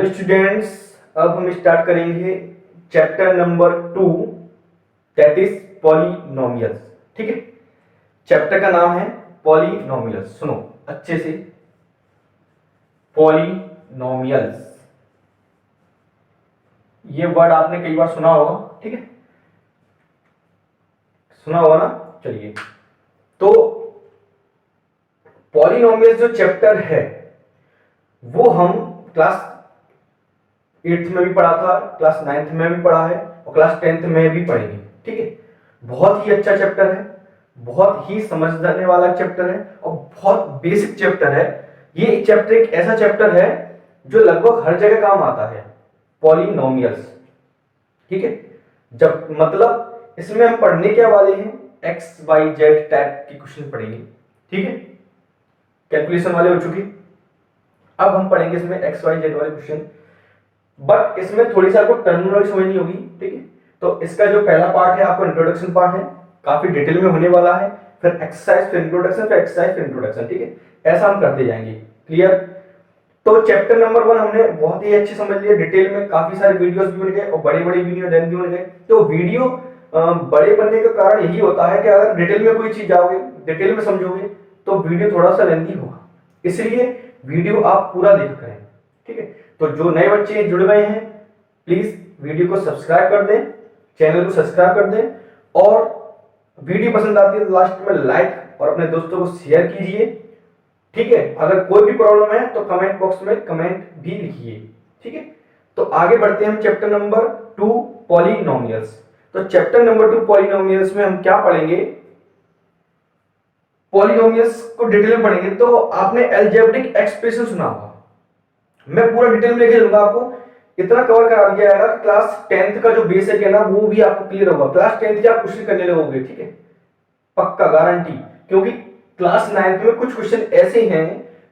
Students, अब हम start करेंगे chapter number 2 that is polynomials. ठीक है, चैप्टर का नाम है पॉलिनोमियल्स। सुनो अच्छे से, पॉलिनोमियल्स ये वर्ड आपने कई बार सुना होगा। ठीक है, सुना होगा ना। चलिए, तो पॉलिनोमियल्स जो चैप्टर है वो हम क्लास 8th में भी पढ़ा था, क्लास 9th में भी पढ़ा है और क्लास 10th में भी पढ़ेंगे। ठीक है, बहुत ही अच्छा चैप्टर है, बहुत ही समझने वाला चैप्टर है और बहुत बेसिक चैप्टर है। ये चैप्टर एक ऐसा चैप्टर है जो लगभग हर जगह काम आता है, पॉलिनोमियल्स। ठीक है, जब मतलब इसमें हम पढ़ने क्या वाले हैं, एक्स वाई जेड टाइप की क्वेश्चन पढ़ेंगे। ठीक है, कैलकुलेशन वाले हो चुके, अब हम पढ़ेंगे इसमें एक्स वाई जेड वाले क्वेश्चन, बट इसमें थोड़ी सी आपको टर्मिनोलॉजी समझनी होगी। ठीक है, तो इसका जो पहला पार्ट है आपको इंट्रोडक्शन पार्ट है, काफी डिटेल में होने वाला है, फिर एक्सरसाइज, फिर इंट्रोडक्शन, फिर एक्सरसाइज, फिर इंट्रोडक्शन। ठीक है, ऐसा हम करते जाएंगे। क्लियर? तो चैप्टर नंबर 1 हमने बहुत ही अच्छी समझ लिया डिटेल में, काफी सारे वीडियोस भी बन गए और बड़ी बड़ी वीडियो लेंथी बन गए। तो वीडियो बड़े बनने का कारण यही होता है कि अगर डिटेल में कोई चीज जाओगे, डिटेल में समझोगे तो वीडियो थोड़ा सा लेंथी होगा, इसलिए वीडियो आप पूरा देख करें। ठीक है, तो जो नए बच्चे जुड़ गए हैं प्लीज वीडियो को सब्सक्राइब कर दें, चैनल को सब्सक्राइब कर दें और वीडियो पसंद आती है तो लास्ट में लाइक और अपने दोस्तों को शेयर कीजिए। ठीक है, अगर कोई भी प्रॉब्लम है तो कमेंट बॉक्स में कमेंट भी लिखिए। ठीक है, तो आगे बढ़ते हैं हम चैप्टर नंबर 2 पॉलिनोमियल्स। तो चैप्टर नंबर 2 पॉलिनोमियल्स में हम क्या पढ़ेंगे, पॉलिनोमियल्स को डिटेल में पढ़ेंगे। तो आपने अलजेब्रिक एक्सप्रेशन सुना होगा, मैं पूरा डिटेल में लेके चलूंगा, आपको इतना कवर करा दिया जाएगा कि क्लास 10th का जो बेसिक है ना वो भी आपको क्लियर होगा, क्लास 10th के आप क्वेश्चन करने लगोगे। ठीक है, पक्का गारंटी, क्योंकि क्लास 9th में कुछ क्वेश्चन ऐसे हैं,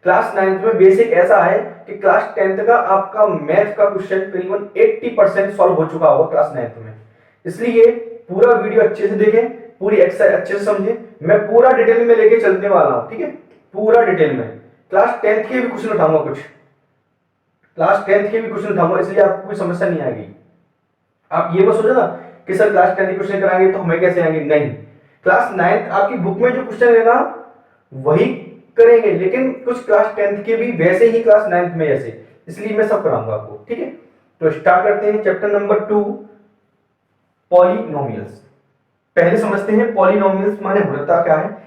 क्लास 9th में बेसिक ऐसा है कि क्लास 10th का आपका मैथ का क्वेश्चन करीबन 80% सॉल्व हो चुका होगा क्लास 9th में। इसलिए पूरा वीडियो अच्छे से देखें, पूरी एक्सरसाइज अच्छे से समझें, मैं पूरा डिटेल में लेके चलने वाला हूं। ठीक है, पूरा डिटेल में क्लास 10th के भी क्वेश्चन उठाऊंगा, कुछ क्लास 10th के भी क्वेश्चन उठाऊंगा, इसलिए आपको कोई समस्या नहीं आएगी। आप ये मत सोचो ना कि सर क्लास 10th के क्वेश्चन कराएंगे तो हमें कैसे आएंगे, नहीं, क्लास 9th आपकी बुक में जो क्वेश्चन है ना वही करेंगे, लेकिन कुछ क्लास 10th के भी वैसे ही क्लास 9th में जैसे, इसलिए मैं सब कराऊंगा आपको। ठीक है, तो स्टार्ट करते हैं चैप्टर नंबर 2 पॉलिनोमियल्स। पहले समझते हैं पॉलिनोमियल्स माने होता क्या है,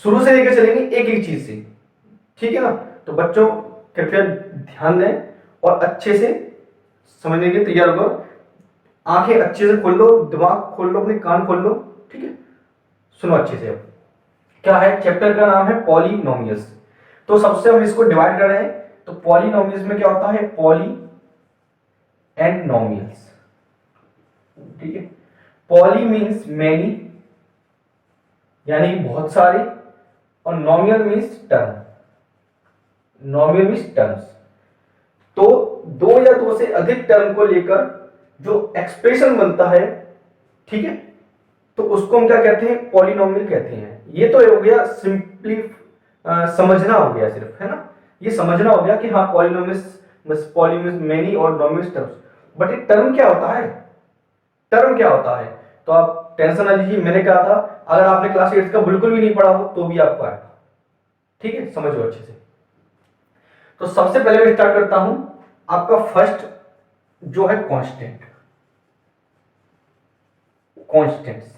शुरू से लेकर चलेंगे एक एक चीज से। ठीक है ना, तो बच्चों कृपया ध्यान दें और अच्छे से समझने के लिए तैयार हो, आंखें अच्छे से खोल लो, दिमाग खोल लो, अपने कान खोल लो। ठीक है, सुनो अच्छे से। अब क्या है, चैप्टर का नाम है पॉलिनोमियल्स। तो सबसे हम इसको डिवाइड कर रहे हैं, तो पॉलिनोमियल्स में क्या होता है, पॉली एंड नोमियल्स। ठीक है, पॉली मीन्स मैनी यानी कि बहुत सारे, और नोमियल मीन्स टर्म, नोमियल मीन्स टर्म्स। तो दो या दो से अधिक टर्म को लेकर जो एक्सप्रेशन बनता है, ठीक है, तो उसको हम क्या कहते हैं, पॉलिनोमियल कहते हैं। ये तो हो गया सिंपली समझना हो गया सिर्फ, है ना, ये समझना हो गया कि हाँ पॉलिनोमियल्स, पॉलिनोमियल्स मेनी और नोमियल्स टर्म्स। बट ये टर्म क्या होता है, टर्म क्या होता है, तो आप टेंशन ना लीजिए, मैंने कहा था अगर आपने क्लास 8 का बिल्कुल भी नहीं पढ़ा हो तो भी आपको आएगा। ठीक है, समझो अच्छे से। तो सबसे पहले मैं स्टार्ट करता हूं, आपका फर्स्ट जो है कांस्टेंट। कांस्टेंट्स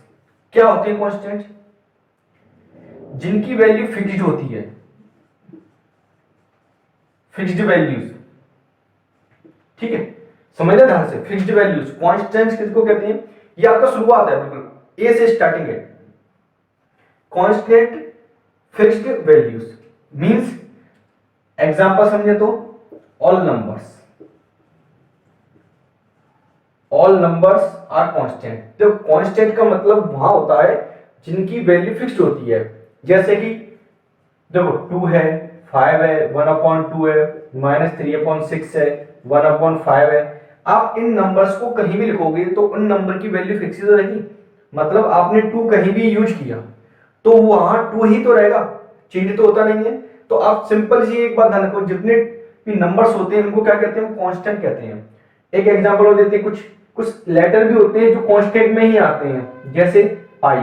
क्या होते हैं, कांस्टेंट जिनकी वैल्यू फिक्स्ड होती है, फिक्स्ड वैल्यूज। ठीक है, समझना ध्यान से, फिक्स्ड वैल्यूज कांस्टेंट्स किसको कहते हैं, ये आपका शुरुआत है, बिल्कुल ए से स्टार्टिंग है। Constant fixed values means, example समझे तो all numbers, all numbers are constant. तो कांस्टेंट का मतलब वहां होता है जिनकी वैल्यू फिक्स्ड होती है, जैसे कि देखो 2 है, 5 है, 1/2 है, -3/6 है, 1/5 है। आप इन नंबर्स को कहीं भी लिखोगे तो उन नंबर की वैल्यू फिक्स तो रहेगी, मतलब आपने 2 कहीं भी यूज किया तो वहां 2 ही तो रहेगा, चेंज तो होता नहीं है। तो आप सिंपल सी एक बात ध्यान रखो, जितने भी नंबर्स होते हैं उनको क्या कहते हैं, कांस्टेंट कहते हैं। एक एग्जांपल और देते हैं, कुछ कुछ लेटर भी होते हैं जो कांस्टेंट में ही आते हैं, जैसे पाई।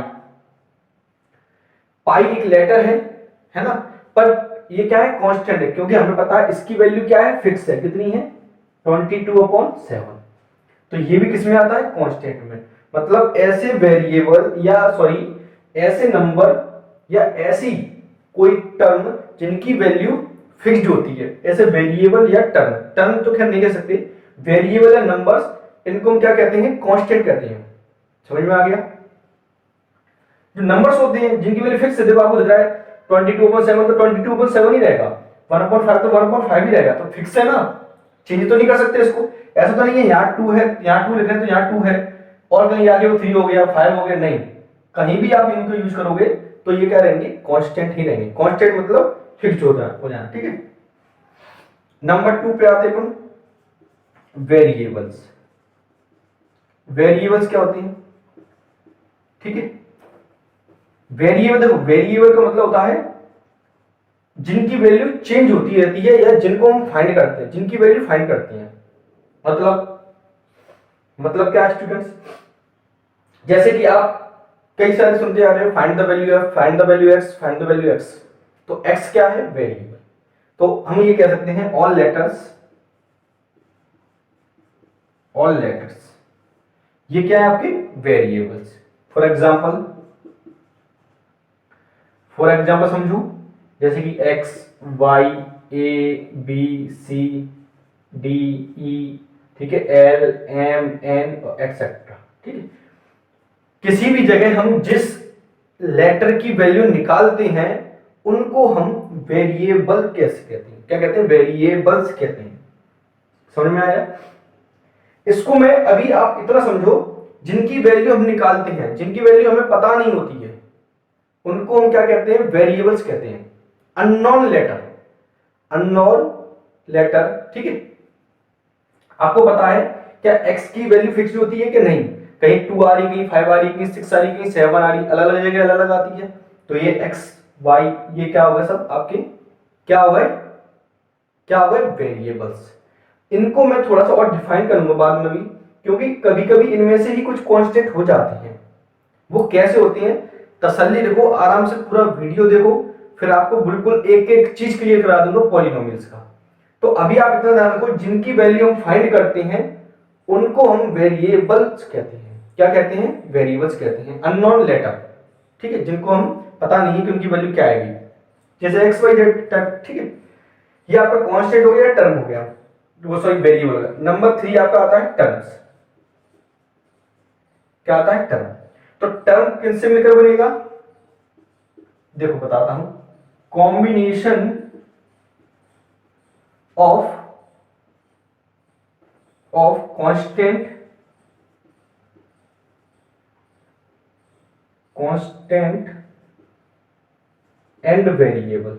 पाई एक लेटर है ना, पर ये क्या है, कांस्टेंट है, क्योंकि हमें पता है इसकी वैल्यू क्या है, फिक्स है, कितनी है 22/7। तो ये भी किसमें आता है, कांस्टेंट में। मतलब ऐसे वेरिएबल या सॉरी ऐसे नंबर या ऐसी कोई टर्म जिनकी वैल्यू फिक्स्ड होती है, ऐसे वेरिएबल या टर्म, टर्म तो खैर नहीं कह सकते, वेरिएबल या नंबर्स, इनको हम क्या कहते हैं, कांस्टेंट कहते हैं। समझ में आ गया। जो नंबर्स होते हैं जिनकी वैल्यू फिक्स है, देखो आपको दिख रहा है 22/7, तो 22/7 ही रहेगा, 1/5 तो 1/5 ही रहेगा, तो फिक्स है ना, चेंज तो नहीं कर सकते इसको। ऐसा तो नहीं है यहाँ 2 है, यहाँ 2 लिख रहे हैं तो यहाँ 2 है, और कहीं आगे वो 3 हो गया, 5 हो गया, नहीं, कहीं भी आप इनको यूज करोगे तो ये क्या रहेंगे, कांस्टेंट ही रहेंगे। कांस्टेंट मतलब फिक्स हो जाना, ठीक है। नंबर 2 पे आते हैं, वेरिएबल्स। वेरिएबल्स क्या होती हैं, ठीक है। वेरिएबल, देखो वेरिएबल का मतलब होता है जिनकी वैल्यू चेंज होती रहती है या जिनको हम फाइंड करते हैं, जिनकी वैल्यू फाइंड करते हैं। मतलब क्या स्टूडेंट्स, जैसे कि आप कई सारे सुनते आ रहे हो, find the value F, find the value x, find the value x. तो एक्स क्या है, वेरिएबल। तो हम ये कह सकते हैं ऑल लेटर्स, ऑल लेटर्स ये क्या है आपके वेरिएबल्स। फॉर एग्जाम्पल समझू, जैसे कि एक्स, वाई, ए, बी, सी, डी, ई, ठीक है, एल, एम, एन एक्सेट्रा, ठीक है। किसी भी जगह हम जिस लेटर की वैल्यू निकालते हैं उनको हम वेरिएबल कैसे कहते हैं, क्या कहते हैं, वेरिएबल्स कहते हैं। समझ में आया। इसको मैं अभी आप इतना समझो, जिनकी वैल्यू हम निकालते हैं, जिनकी वैल्यू हमें पता नहीं होती है, उनको हम क्या कहते हैं, वेरिएबल्स कहते हैं। अननोन लेटर, अननोन लेटर, ठीक है। आपको पता है क्या x की वैल्यू फिक्स होती है कि नहीं, कहीं 2 आ रही, कहीं 5 आ रही, कहीं 6 आ रही, कहीं 7 आ रही, अलग अलग जगह अलग अलग आती है। तो ये x y ये क्या होगा, सब आपके क्या हो गए, क्या हो गए, वेरिएबल्स। इनको मैं थोड़ा सा और डिफाइन करूंगा बाद में भी, क्योंकि कभी कभी इनमें से ही कुछ कांस्टेंट हो जाती हैं। वो कैसे होती हैं, तसल्ली देखो, आराम से पूरा वीडियो देखो, फिर आपको बिल्कुल एक एक चीज क्लियर करा दूंगा पॉलिनोमियल्स का। तो अभी आप इतना ध्यान रखो, जिनकी वैल्यू हम फाइंड करते हैं उनको हम वेरिएबल्स कहते हैं। क्या कहते हैं, वेरिएबल्स कहते हैं। अननोन लेटर, ठीक है, जिनको हम पता नहीं है कि उनकी वैल्यू क्या आएगी, जैसे एक्स वाई जेड टाइप, ठीक है। ये आपका कांस्टेंट हो गया, टर्म हो गया, वो सॉरी वेरिएबल। नंबर 3 आपका आता है टर्म्स। क्या आता है, टर्म। तो टर्म किससे मिलकर बनेगा, देखो बताता हूं, combination of constant and variable,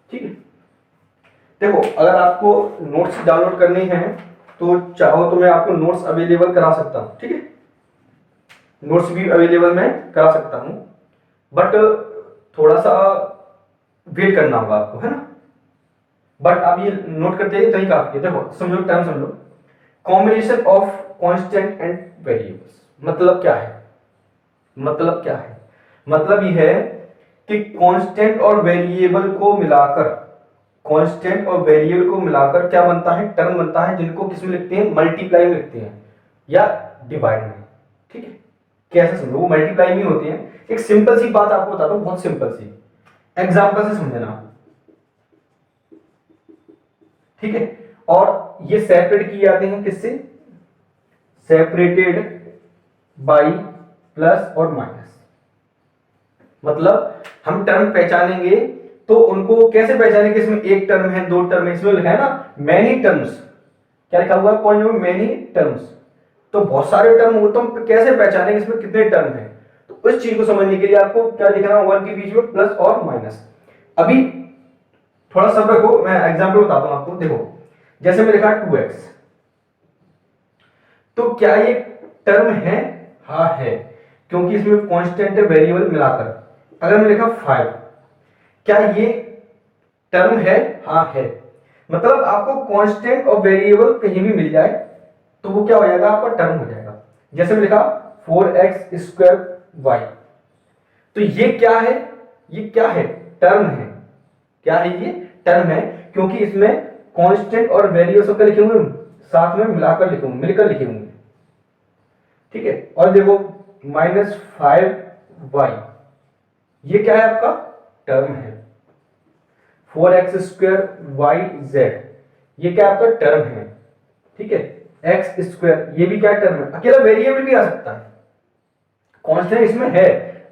ठीक है। देखो अगर आपको नोट्स डाउनलोड करने हैं तो चाहो तो मैं आपको नोट्स अवेलेबल करा सकता हूं, ठीक है, नोट्स भी अवेलेबल मैं करा सकता हूं, बट थोड़ा सा वेट करना होगा आपको, है ना। बट आप ये नोट करते हैं कहीं काफी है। देखो समझो, टर्म समझो, combination of constant and variables. मतलब क्या है, मतलब क्या है, मतलब ये है कि कांस्टेंट और वेरिएबल को मिलाकर, कांस्टेंट और वेरिएबल को मिलाकर क्या बनता है, टर्म बनता है, जिनको किस में लिखते हैं, मल्टीप्लाई में लिखते हैं या डिवाइड में, ठीक है। कैसे समझो, वो मल्टीप्लाई में होते हैं। एक सिंपल सी बात आपको बताता हूं, बहुत सिंपल सी एग्जांपल से समझना, ठीक है। और ये सेपरेट किए जाते हैं किससे, सेपरेटेड बाय प्लस और माइनस। मतलब हम टर्म पहचानेंगे तो उनको कैसे पहचानेंगे, इसमें एक टर्म है, 2 टर्म है, इसमें लिखा है ना मैनी टर्म्स। क्या लिखा हुआ है पॉइंट में, मैनी टर्म्स। तो बहुत सारे टर्म हो तो हम कैसे पहचानेंगे इसमें कितने टर्म है। तो उस चीज को समझने के लिए आपको क्या लिखना है, 1 के बीच में प्लस और माइनस। अभी थोड़ा सब रखो, मैं एग्जाम्पल बताता हूं आपको। देखो जैसे मैं लिखा 2x, तो क्या ये टर्म है, हाँ है, क्योंकि इसमें कांस्टेंट है वेरिएबल मिलाकर। अगर मैं लिखा 5, क्या ये टर्म है, हाँ है। मतलब आपको कांस्टेंट और वेरिएबल कहीं भी मिल जाए तो वो क्या हो जाएगा, आपका टर्म हो जाएगा। जैसे मैं लिखा 4x² y, तो ये क्या है, ये क्या है, टर्म है। क्या है ये, टर्म है, क्योंकि इसमें कांस्टेंट और वेरिएबल सबके लिखे हुए साथ में मिलाकर लिखे होंगे, मिलकर लिखे होंगे, ठीक है। और देखो -5y, ये क्या है, आपका टर्म है। 4x² yz, ये क्या आपका टर्म है, ठीक है। x², ये भी क्या टर्म है, अकेला वेरिएबल भी आ सकता है। कांस्टेंट इसमें है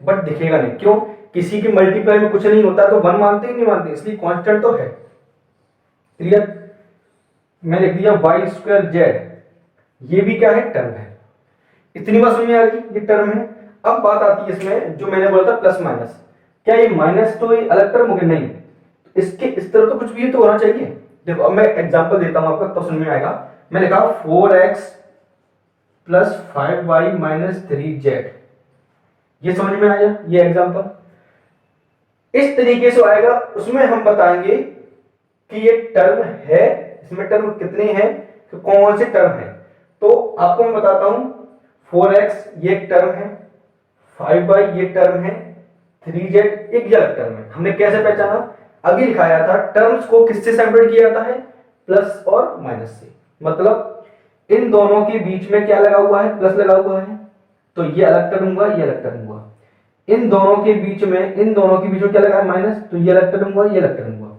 बट दिखेगा नहीं, क्यों, किसी के मल्टीप्लाई में कुछ नहीं होता तो 1 मानते ही नहीं मानते, इसलिए कांस्टेंट तो है। क्लियर, मैं लिख दिया y²z, ये भी क्या है, टर्म है। इतनी बात समझ में आ गई, ये टर्म है। अब बात आती है इसमें जो मैंने बोला था प्लस माइनस, क्या ये माइनस तो ये अलग टर्म हो गया, नहीं, इसके इस तरह तो कुछ भी तो होना चाहिए। देखो अब मैं एग्जांपल देता हूं आपको तो समझ में आएगा। मैं लिखा 4x + 5y - 3z, ये समझ में आया, ये एग्जांपल इस तरीके से आएगा। उसमें हम बताएंगे कि ये टर्म है, इसमें टर्म कितने हैं, तो कौन से टर्म है। तो आपको मैं बताता हूं, 4x ये एक टर्म है, 5y ये टर्म है, 3z एक अलग टर्म है। हमने कैसे पहचाना, अभी लिखाया था, टर्म्स को किससे सेपरेट किया जाता है, प्लस और माइनस से। मतलब इन दोनों के बीच में क्या लगा हुआ है, प्लस लगा हुआ है, तो ये अलग टर्म हुआ, ये अलग टर्म हुआ। इन दोनों के बीच में क्या लगा है, माइनस, तो ये अलग टर्म हुआ, ये अलग टर्म हुआ।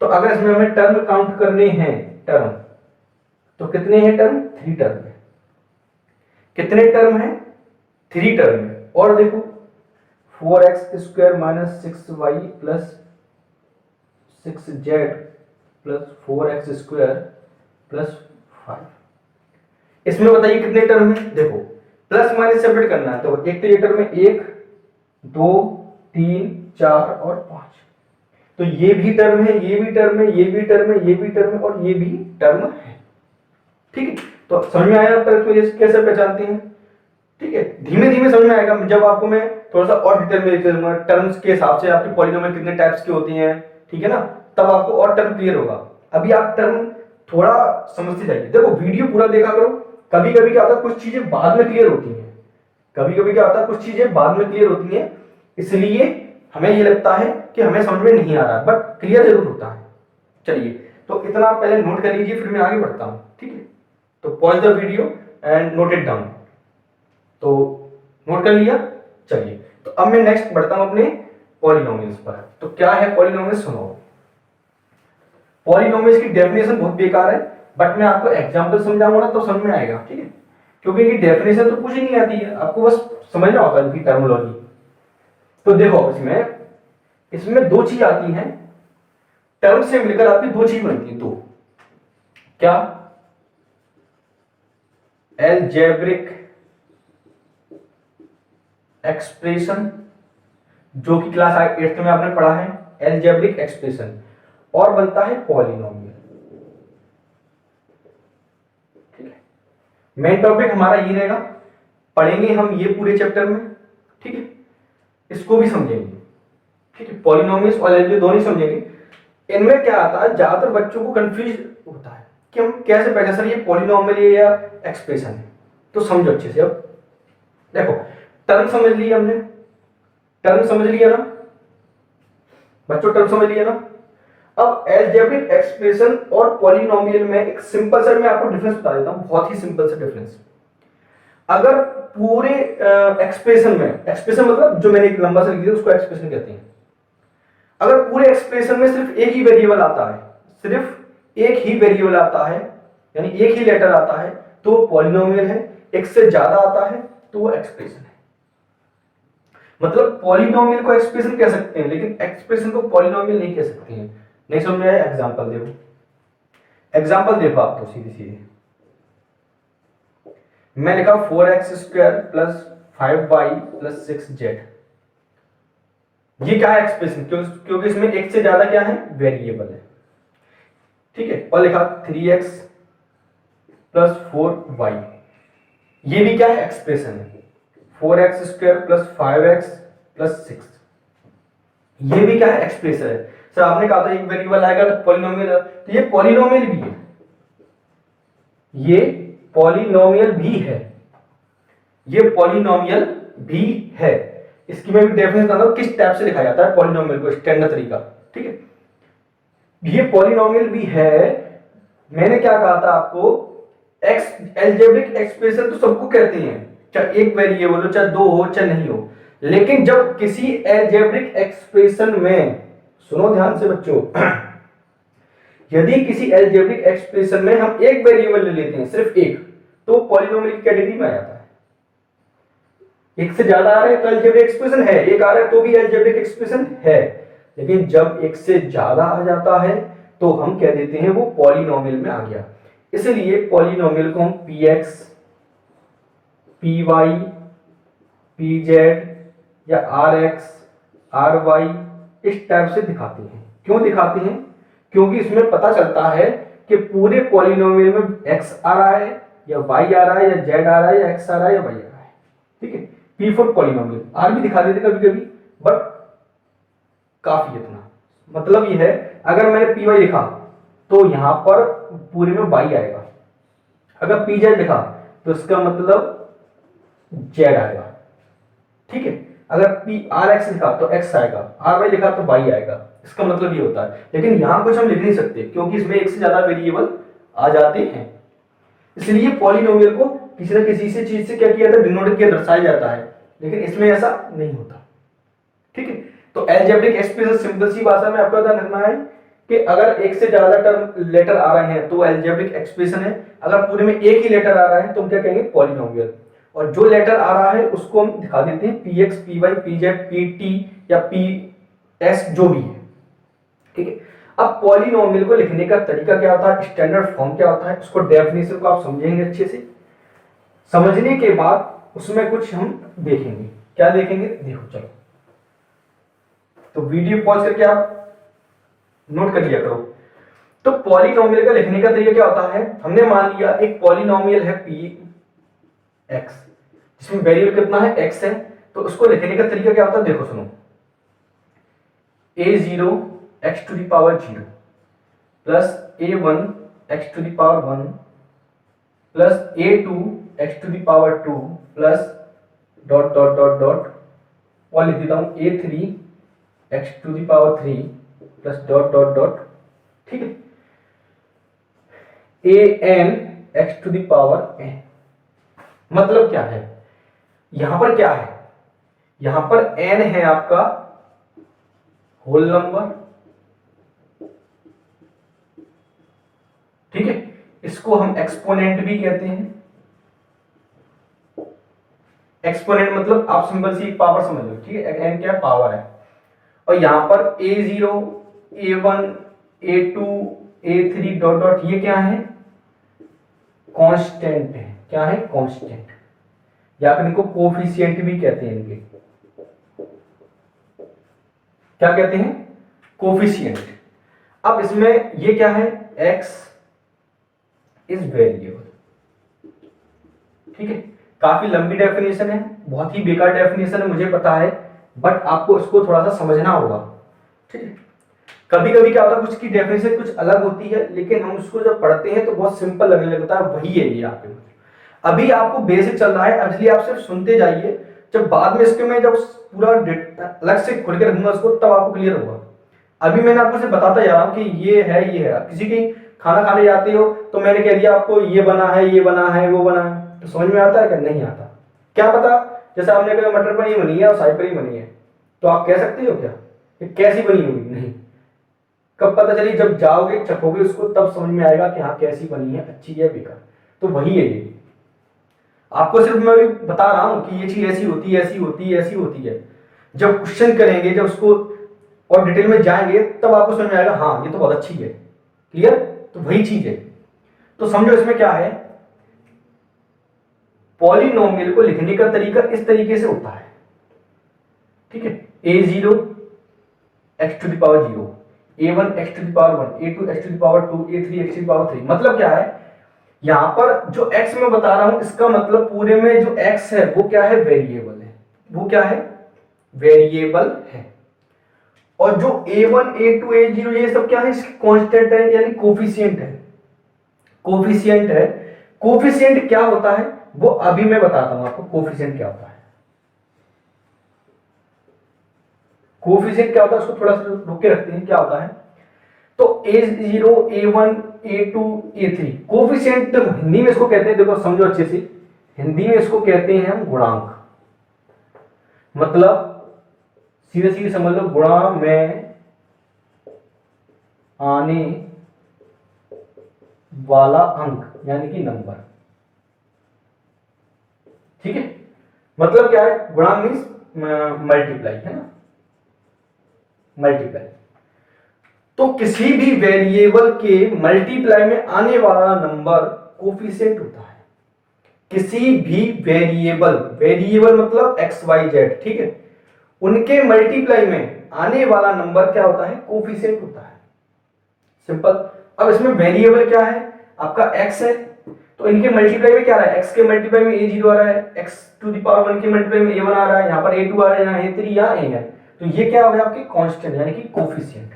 तो अगर इसमें हमें टर्म काउंट करने हैं, टर्म, तो कितने हैं टर्म, 3 टर्म है। कितने टर्म है, 3 टर्म है। और देखो 4x² - 6y + 6z + 4x² + 5, इसमें बताइए कितने टर्म है। देखो प्लस माइनस सेपरेट करना है, तो एक तो ये टर्म है, 1 2 3 4 और 5, तो ये भी टर्म है, ये भी टर्म है, ये भी टर्म है, ये भी टर्म है और ये भी टर्म है, ठीक है। तो समझ में आया टर्म कैसे पहचानते हैं, ठीक है। धीमे धीमे समझ में आएगा जब आपको मैं थोड़ा सा और डिटेल में लिख दूंगा, टर्म्स के हिसाब से आपके पॉलिनोमियल कितने टाइप्स के होती हैं, ठीक है ना, तब आपको और टर्म क्लियर होगा। अभी आप टर्म थोड़ा समझते जाइए, देखो वीडियो पूरा देखा करो। कभी कभी क्या होता है, कुछ चीजें बाद में क्लियर होती हैं, कभी कभी क्या होता है, कुछ चीजें बाद में क्लियर होती हैं, इसलिए हमें ये लगता है कि हमें समझ में नहीं आ रहा, बट क्लियर जरूर होता है। चलिए, तो इतना आप पहले नोट कर लीजिए, फिर मैं आगे बढ़ता हूं, ठीक है। तो pause the video and note it down. तो नोट कर लिया, चलिए। तो अब मैं नेक्स्ट बढ़ता हूं अपने पॉलिनोमियल्स पर। तो क्या है पॉलिनोमियल्स, सुनो। पॉलिनोमियल्स की डेफिनेशन बहुत बेकार है, बट मैं आपको एग्जांपल समझाऊंगा ना तो समझ में आएगा, ठीक है। क्योंकि इनकी डेफिनेशन तो कुछ ही नहीं आती है, आपको बस समझना होता है इनकी टर्मिनोलॉजी। तो देखो इसमें 2 चीज आती हैं, टर्म से मिलकर आपकी 2 चीज बनती है, 2 क्या, अलजेब्रिक एक्सप्रेशन, जो कि क्लास 8th में आपने पढ़ा है, अलजेब्रिक एक्सप्रेशन, और बनता है पॉलिनोमियल, ठीक है। मेन टॉपिक हमारा ये रहेगा, पढ़ेंगे हम ये पूरे चैप्टर में, ठीक है, इसको भी समझेंगे, ठीक है। पॉलिनोमियल्स और अलजेब्रिक दोनों ही समझेंगे। इनमें क्या आता है, ज्यादातर बच्चों को कंफ्यूज होता है कि हम कैसे पहचान, सर ये पॉलिनोमियल है या एक्सप्रेशन है। तो समझो अच्छे से। अब देखो टर्म समझ लिया हमने, टर्म समझ लिया ना बच्चों, टर्म समझ लिया ना। अब अलजेब्रिक एक्सप्रेशन और पॉलिनोमियल में एक सिंपल सा मैं आपको डिफरेंस बता देता हूं, बहुत ही सिंपल सा डिफरेंस। अगर पूरे एक्सप्रेशन में, एक्सप्रेशन मतलब जो मैंने एक लंबा सा लिख दिया उसको एक्सप्रेशन कहते हैं। अगर पूरे एक्सप्रेशन में सिर्फ एक ही वेरिएबल आता है, सिर्फ एक ही वेरिएबल आता है, यानी एक ही लेटर आता है, तो वो पॉलिनोमियल है। एक से ज्यादा आता है तो वो एक्सप्रेशन है। मतलब पॉलिनोमियल को एक्सप्रेशन कह सकते हैं, लेकिन एक्सप्रेशन को पॉलिनोमियल नहीं कह सकते हैं। नहीं समझ में आया, एग्जांपल देखो, एग्जांपल देखो आप तो सीधे सीधे। मैं लिखा 4x² + 5y + 6z, ये क्या है, एक्सप्रेशन, क्योंकि इसमें एक से ज्यादा क्या है, वेरिएबल है, ठीक है। और लिखा 3x + 4y, ये भी क्या है, एक्सप्रेशन है। 4x² + 5x + 6, ये भी क्या है, एक्सप्रेशन है। सर आपने कहा था एक वेरिएबल आएगा तो पॉलिनोमियल, तो ये पॉलिनोमियल भी है, ये पॉलिनोमियल भी है, ये पॉलिनोमियल भी है। इसकी मैं भी डेफिनेशन बताता हूं किस टाइप से लिखा जाता है पॉलिनोमियल को, स्टैंडर्ड तरीका, ठीक है। ये पॉलिनोमियल भी है। मैंने क्या कहा था आपको, एक्स एल्जेब्रिक एक्सप्रेशन तो सबको कहते हैं, चाहे एक वेरिएबल हो, चाहे दो हो, चाहे नहीं हो। लेकिन जब किसी एल्जेब्रिक एक्सप्रेशन में, सुनो ध्यान से बच्चों, यदि किसी एल्जेब्रिक एक्सप्रेशन में हम एक वेरिएबल ले लेते हैं, सिर्फ एक, तो पॉलिनोमियल की कैटेगरी में आ जाता है। एक से ज्यादा आ रहे हैं तो एल्जेब्रिक एक्सप्रेशन है, एक आ रहा है तो भी एल्जेब्रिक एक्सप्रेशन है। लेकिन जब एक से ज्यादा आ जाता है तो हम कह देते हैं वो पॉलिनोमियल में आ गया। इसलिए पॉलिनोमियल को हम px, py, pz या rx, ry इस टाइप से दिखाते हैं। क्यों दिखाते हैं? क्योंकि इसमें पता चलता है कि पूरे पॉलिनोमियल में x आ रहा है या y आ रहा है या z आ रहा है या x आ रहा है या y आ रहा है, ठीक है। p फॉर पॉलिनोमियल, r भी दिखा देते कभी कभी, बट काफी इतना। मतलब ये है, अगर मैंने py लिखा तो यहां पर पूरे में y आएगा, अगर pz लिखा तो इसका मतलब z आएगा, ठीक है। अगर rx लिखा तो x आएगा, ry लिखा तो y आएगा, इसका मतलब ये होता है। लेकिन यहां कुछ हम लिख नहीं सकते क्योंकि इसमें एक से ज्यादा वेरिएबल आ जाते हैं। इसलिए पॉलिनोमियल को किसी न किसी से चीज से क्या किया जाता है, डिनोट किया, दर्शाया जाता है। लेकिन इसमें ऐसा नहीं होता, ठीक है। तो एल्जेब्रिक एक्सप्रेशन सिंपल सी भाषा में आपको ध्यान रखना है कि अगर एक से ज्यादा टर्म लेटर आ रहे हैं तो एल्जेब्रिक एक्सप्रेशन है, अगर पूरे में एक ही लेटर आ रहा है तो हम क्या कहेंगे, पॉलिनोमियल। और जो लेटर आ रहा है उसको हम दिखा देते हैं px, py, pz, pt या ps, जो भी है, ठीक है। अब पॉलिनोमियल को लिखने का तरीका क्या होता है, स्टैंडर्ड फॉर्म क्या होता है, उसको डेफिनेशन को आप समझेंगे अच्छे से। समझने के बाद उसमें कुछ हम देखेंगे। क्या देखेंगे, देखो चलो, तो वीडियो पॉज करके आप नोट कर लिया करो। तो पॉलिनोमियल का लिखने का तरीका क्या होता है, हमने मान लिया एक पॉलिनोमियल है px, जिसमें वेरिएबल कितना है, x है। तो उसको लिखने का तरीका क्या होता है, देखो सुनो, a0 x to the power 0 plus a1 x to the power 1 plus a2 x to the power 2 plus dot dot dot dot, और लिख देता हूं a3 x to the power 3 plus dot dot dot, ठीक है, an x to the power n। मतलब क्या है, यहां पर क्या है, यहां पर n है आपका होल नंबर, ठीक है। इसको हम एक्सपोनेंट भी कहते हैं। एक्सपोनेंट मतलब आप सिंपल सी पावर समझ लो, ठीक है, n क्या पावर है। और यहां पर a0, a1, a2, a3 dot dot, ये क्या है, कांस्टेंट है। क्या है, कांस्टेंट, या फिर इनको कोफिशिएंट भी कहते हैं। इनके क्या कहते हैं, कोफिशिएंट। अब इसमें ये क्या है, x इज वेरिएबल, ठीक है। काफी लंबी डेफिनेशन है, बहुत ही बेकार डेफिनेशन है, मुझे पता है, बट आपको इसको थोड़ा सा समझना होगा, ठीक है। कभी कभी क्या होता है, कुछ की डेफिनेशन कुछ अलग होती है, लेकिन हम उसको जब पढ़ते हैं तो बहुत सिंपल लगने लगता है, वही है ये आपके। अभी आपको बेसिक चल रहा है, इसलिए आप सिर्फ सुनते जाइए, जब बाद में इसके में जब पूरा अलग से खुल के रखूंगा उसको, तब आपको क्लियर होगा। अभी मैंने आपको सिर्फ बताता जा रहा हूं कि ये है, ये है। किसी की खाना खाने जाते हो तो मैंने कह दिया आपको ये बना है, ये बना है, वो बना है, तो समझ में आता है क्या, नहीं आता। क्या पता, जैसे आपने कहा मटर पनीर बनी है और शाही पनीर बनी है, तो आप कह सकते हो क्या ये कैसी बनी होगी, नहीं। कब पता चली, जब जाओगे चखोगे उसको, तब समझ में आएगा कि हाँ कैसी बनी है, अच्छी है, बेकार। तो वही है ये, आपको सिर्फ मैं बता रहा हूं कि ये चीज ऐसी होती है, ऐसी होती है, ऐसी होती है। जब क्वेश्चन करेंगे, जब उसको और डिटेल में जाएंगे, तब आपको समझ में आएगा हाँ ये तो बहुत अच्छी है। क्लियर, तो वही चीज है। तो समझो इसमें क्या है, पॉलिनोमियल को लिखने का तरीका इस तरीके से होता है, ठीक है। a0 x to the power 0, a1 x to the power 1, a2 x to the power 2, a3 x to the power 3। मतलब क्या है, यहां पर जो x मैं बता रहा हूं, इसका मतलब पूरे में जो x है वो क्या है, वेरिएबल है। वो क्या है, वेरिएबल है। और जो a1 a2 a0 ये सब क्या है, इसके कांस्टेंट है यानी कोफिशिएंट है। कोफिशिएंट है। कोफिशिएंट क्या होता है वो अभी मैं बताता हूं आपको, कोफिशिएंट क्या होता है। कोफिशिएंट क्या होता है उसको थोड़ा सा रुक के रखते हैं, क्या होता है। तो a0 a1 a2 a3 coefficient Hindi में इसको कहते हैं, देखो समझो अच्छे से, हिंदी में इसको कहते हैं हम गुणांक। मतलब सीधे सीधे समझ लो, गुणा में आने वाला अंक यानी कि नंबर। ठीक है, मतलब क्या है, गुणांक मीन्स मल्टीप्लाई, है ना, मल्टीप्लाई। तो किसी भी वेरिएबल के मल्टीप्लाई में आने वाला नंबर कोफिशिएंट होता है। किसी भी वेरिएबल, वेरिएबल मतलब एक्स वाई जेड, ठीक है, उनके मल्टीप्लाई में आने वाला नंबर क्या होता है, कोफिशिएंट होता है। सिंपल। अब इसमें वेरिएबल क्या है, आपका x है, तो इनके मल्टीप्लाई में क्या आ रहा है, x के मल्टीप्लाई में a0 आ रहा है, x टू द पावर 1 के मल्टीप्लाई में a1 आ रहा है, यहाँ पर a2 आ रहा है, यहाँ a3, यहाँ a है, तो ये क्या हो गया आपके कांस्टेंट यानी कि कोफिशिएंट।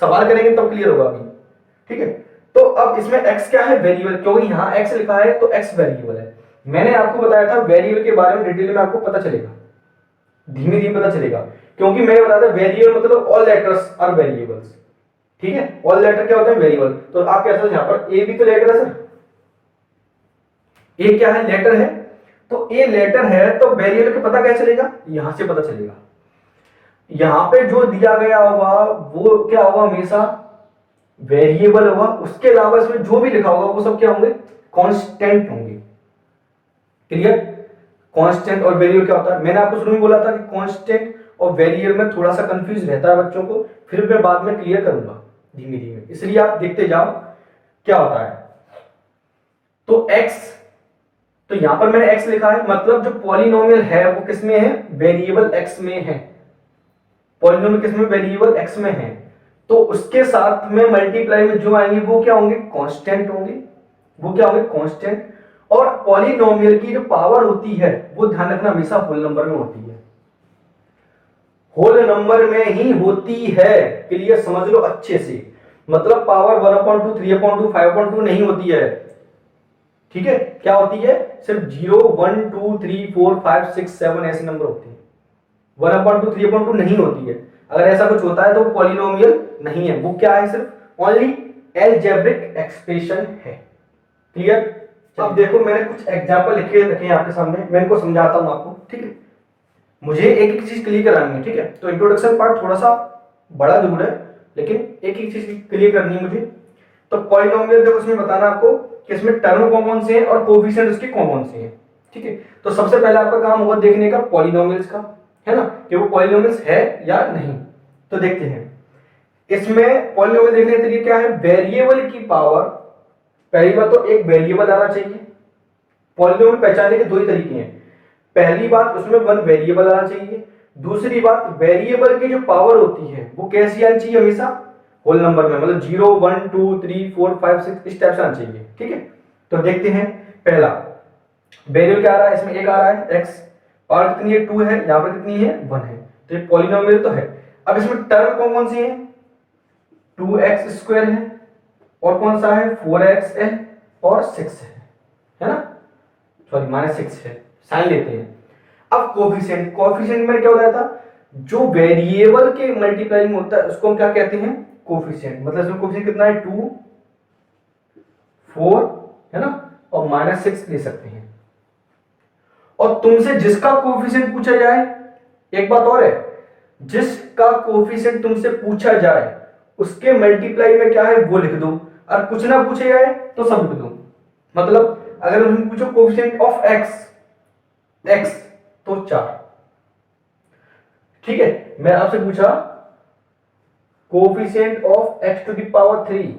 सवाल करेंगे तब क्लियर होगा अभी। ठीक है, तो अब इसमें x क्या है, वेरिएबल, क्योंकि यहाँ x लिखा है तो x वेरिएबल है। मैंने आपको बताया था वेरिएबल के बारे में डिटेल में आपको पता चलेगा, धीमे धीमे पता चलेगा, क्योंकि मैंने बताया था वेरिएबल मतलब ऑल लेटर्स आर वेरिएबल्स। ठीक है, ऑल लेटर क्या होता है, वेरिएबल। तो आप कैसे, यहां पर ए भी तो लेटर है सर, ए क्या है, लेटर है, तो ए लेटर है तो वेरिएबल का पता क्या चलेगा, यहां से पता चलेगा। यहां पे जो दिया गया होगा वो क्या होगा, हमेशा वेरिएबल होगा, उसके अलावा इसमें जो भी लिखा होगा वो सब क्या होंगे, कांस्टेंट होंगे। क्लियर। कांस्टेंट और वेरिएबल क्या होता है, मैंने आपको शुरू में बोला था कि कांस्टेंट और वेरिएबल में थोड़ा सा कंफ्यूज रहता है बच्चों को, फिर मैं बाद में क्लियर करूंगा धीमे धीमे, इसलिए आप देखते जाओ क्या होता है। तो x, तो यहां पर मैंने x लिखा है, मतलब जो पॉलिनोमियल है वो किसमें है, वेरिएबल x में है। पॉलिनोमियल किसमें, वेरिएबल x में है, तो उसके साथ में मल्टीप्लाई में जो आएंगे वो क्या होंगे, कांस्टेंट होंगे। वो क्या होंगे, कांस्टेंट। और पॉलिनोमियल की जो पावर होती है वो ध्यान रखना हमेशा होल नंबर में होती है, होल नंबर में ही होती है। क्लियर, समझ लो अच्छे से, मतलब पावर 1/2 3/2 5/2 नहीं होती है। ठीक है, क्या होती है, सिर्फ 0 1 2 3 4 5 6 7 ऐसे नंबर होते हैं, 1/2 3/2 नहीं होती है। अगर ऐसा कुछ होता है तो पॉलिनोमियल नहीं है, वो क्या है, सिर्फ ओनली एलजेब्रिक एक्सप्रेशन है। क्लियर। अब देखो मैंने कुछ एग्जांपल लिखे रखे हैं आपके सामने, मैं इनको समझाता हूं आपको। ठीक है, मुझे एक एक चीज क्लियर करानी है। ठीक है, तो इंट्रोडक्शन पार्ट थोड़ा सा बड़ा जरूर है, लेकिन एक एक चीज क्लियर करनी है मुझे। तो पॉलिनोमियल देखो उसमें बताना आपको कि इसमें टर्म कौन से हैं और कोफिशिएंट उसके कौन से हैं। ठीक है, तो सबसे पहले आपका काम होगा देखने का पॉलिनोमियल्स का, है ना, कि वो पॉलिनोमियल्स है या नहीं। तो देखते हैं, इसमें पॉलिनोमियल देखने के तरीके क्या है, वेरिएबल की पावर, पहली बात तो एक वेरिएबल आना चाहिए। पॉलिनोमियल पहचानने के दो ही तरीके हैं, पहली बात उसमें वन वेरिएबल आना चाहिए, दूसरी बात वेरिएबल की जो पावर होती है वो कैसी आनी चाहिए, हमेशा होल नंबर में, मतलब 0 1 2 3 4 5 6 इस टाइप से आना चाहिए। ठीक है, तो देखते हैं, पहला वेरिएबल क्या आ रहा है, इसमें एक आ रहा है x, और कितनी है, 2 है, यहां पर कितनी है, 1 है, तो ये पॉलिनोमियल तो है। अब इसमें टर्म कौन सी है, 2x² है, और कौन सा है, 4x है और 6 है ना, सॉरी -6 है, साइन लेते हैं। अब कोफिशिएंट, कोफिशिएंट में क्या होता था, जो वेरिएबल के मल्टीप्लाई में होता है उसको हम क्या कहते हैं, कोफिशिएंट। मतलब इसमें कोफिशिएंट कितना है, 2 4 है ना, और -6 ले सकते हैं। और तुमसे जिसका कोफिशिएंट पूछा जाए, एक बात और है, जिसका कोफिशिएंट तुमसे पूछा जाए उसके मल्टीप्लाई में क्या है वो लिख दो, और कुछ ना पूछे जाए तो सब लिख दो। मतलब अगर तुम पूछो कोफिशिएंट ऑफ x तो 4। ठीक है, मैं आपसे पूछा coefficient of x to the power 3,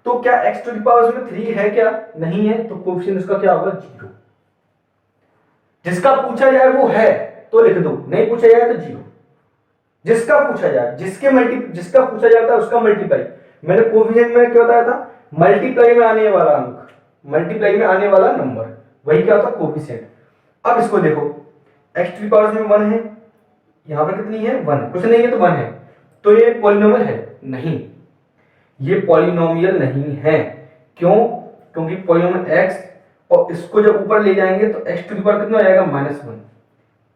तो क्या x टू द पावर में 3 है क्या, नहीं है, तो कोफिशिएंट उसका क्या होगा, 0। जिसका पूछा जाए वो है तो लिख दो, नहीं पूछा जाए तो 0। जिसका पूछा जाए, जिसका पूछा जाता है उसका मल्टीप्लाई। मैंने कोफिशिएंट में क्या बताया था, मल्टीप्लाई में आने वाला अंक, मल्टीप्लाई में आने वाला नंबर, वही क्या होता है, कोफिशिएंट। अब इसको देखो, x टू द पावर में 1 है, यहाँ पर कितनी है 1, कुछ नहीं है तो 1 है, तो ये पॉलिनोमियल है नहीं, ये पॉलिनोमियल नहीं है। क्यों? क्योंकि पॉलिनोमियल x और इसको जब ऊपर ले जाएंगे तो x टू द पावर कितना हो जाएगा -1।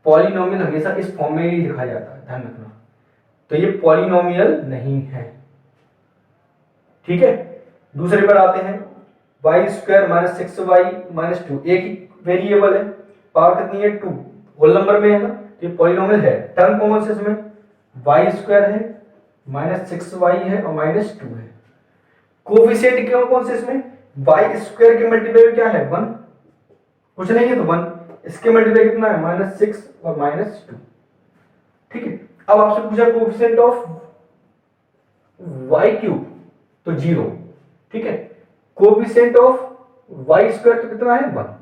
पॉलिनोमियल हमेशा इस फॉर्म में ही लिखा जाता है, ध्यान रखना। तो ये पॉलिनोमियल नहीं है, ठीक है। दूसरे पर आते हैं, y square minus 6y minus 2, एक ही वेरिएबल है, पावर कितनी है 2, होल नंबर में है ना, तो ये पॉलिनोमियल है। टर्म कौन से इसमें y स्क्वायर है माइनस 6y है और माइनस 2 है। कोफिशिएंट क्यों कौन से इसमें y स्क्वायर के मल्टीप्लाई क्या है 1, कुछ नहीं है तो 1, इसके मल्टीप्लाई कितना है -6 और -2, ठीक है। अब आपसे पूछा कोफिशिएंट ऑफ y क्यूब तो 0, ठीक है। कोफिशिएंट ऑफ y स्क्वायर तो कितना है 1,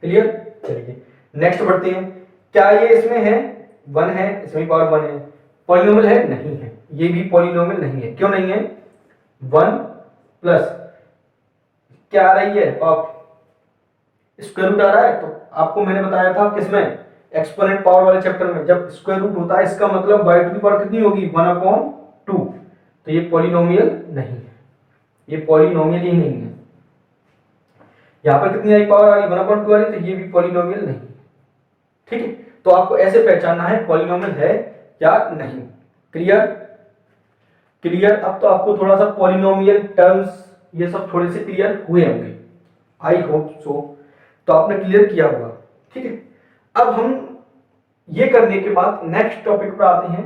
क्लियर। चलिए नेक्स्ट बढ़ते हैं, क्या ये इसमें है 1 है, इसमें पावर 1 है, पॉलिनोमियल है नहीं है, ये भी पॉलिनोमियल नहीं है। क्यों नहीं है? 1 प्लस क्या आ रही है आप स्क्वायर रूट आ रहा है, तो आपको मैंने बताया था किसमें एक्सपोनेंट पावर वाले चैप्टर में, जब स्क्वायर रूट होता है इसका मतलब y टू द पावर कितनी होगी 1/2, तो ये पॉलिनोमियल नहीं है, ये पॉलिनोमियल ही नहीं है। यहां पर कितनी आई पावर आ रही 1/2 आ रही, तो ये भी पॉलिनोमियल नहीं है, ठीक है। तो आपको ऐसे पहचानना है पॉलिनोमियल है या नहीं, क्लियर। क्लियर। अब तो आपको थोड़ा सा पॉलिनोमियल टर्म्स ये सब थोड़े से क्लियर हुए होंगे, आई होप सो, तो आपने क्लियर किया होगा, ठीक है। अब हम ये करने के बाद नेक्स्ट टॉपिक पर आते हैं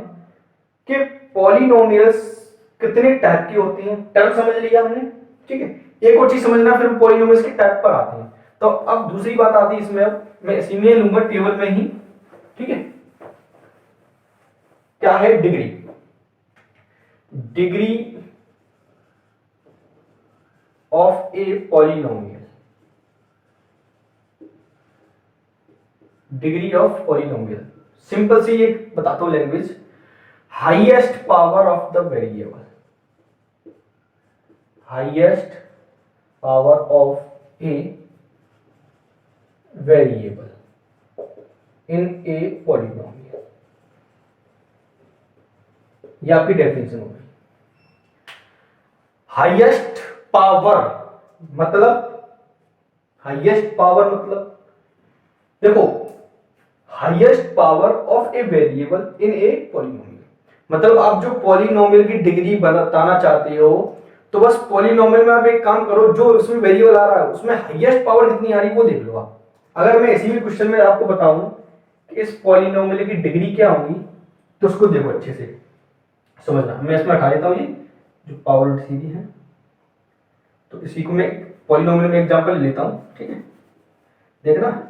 कि पॉलिनोमियल्स कितने टाइप की होती हैं। टर्म समझ लिया हमने, ठीक है। एक और चीज समझना, फिर हम पॉलिनोमियल्स के टाइप पर आते हैं। तो अब दूसरी बात आती है इसमें, अब मैं इसी में लूंगा टेबल में ही, ठीक है। क्या है degree, degree of a polynomial, degree of polynomial simple सी एक बताता हूं language, highest power of the variable, highest power of a variable in a polynomial, ये आपकी डेफिनेशन होगी। हाईएस्ट पावर मतलब, हाईएस्ट पावर मतलब देखो, highest power of a variable in a polynomial, मतलब आप जो पॉलिनोमियल की डिग्री बताना चाहते हो, तो बस पॉलिनोमियल में आप एक काम करो, जो उसमें वेरिएबल आ रहा है उसमें हाईएस्ट पावर कितनी आ रही है वो देख लो आप। अगर मैं इसी भी क्वेश्चन में आपको बताऊं कि इस पॉलिनोमियल की डिग्री क्या होगी, तो उसको देखो अच्छे से समझना। मैं इसमें हटा देता हूं ये जो पावर सीधी है, तो इसी को मैं पॉलिनोमियल में एग्जांपल लेता हूं, ठीक है, देखना।